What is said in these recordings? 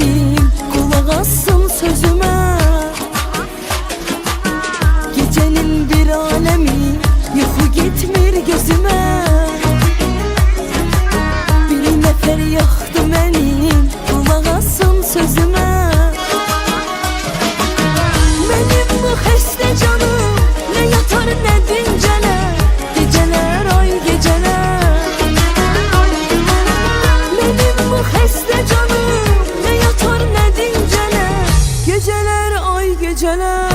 benim, kulak assın sözüme. Gecenin bir alemi, yuxu gitmir gözüme. Bir nefer yaxdı benim, kulak assın sözüme. Benim bu xəstə canım, ne yatar ne dincələr, geceler ay geceler. Benim bu xəstə canım, ne yatar ne dincələr, geceler ay geceler.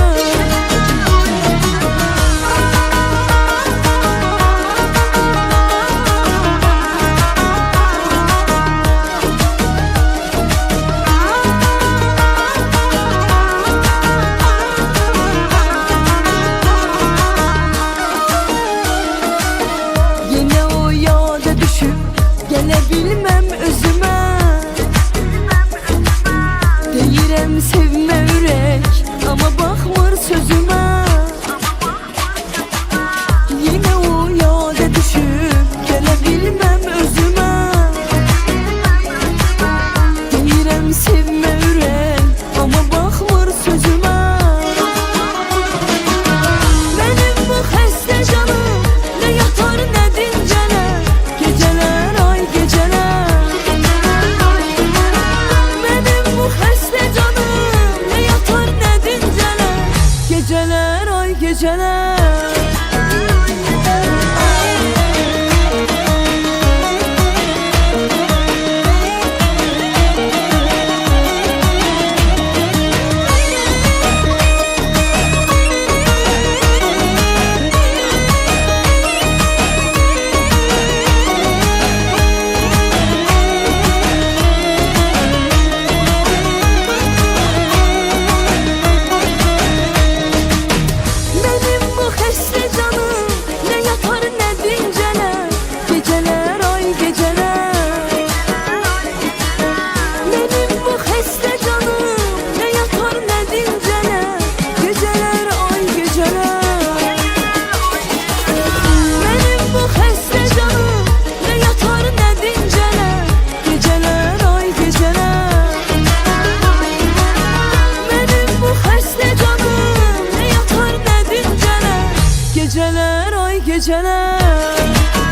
Gələ bilməm özümə, deyirəm sevmə ürək, amma baxmır sözümə. Yenə o yada düşüb, gələ bilməm özümə, deyirəm sevmə ürək, amma baxmır sözümə. Mənim bu xəstə canım, nə yatar nə dincələr, gecələr ay geceler. Benim bu xəstə canım, ne yatar ne dincələr, geceler ay geceler. Geceler ay geceler.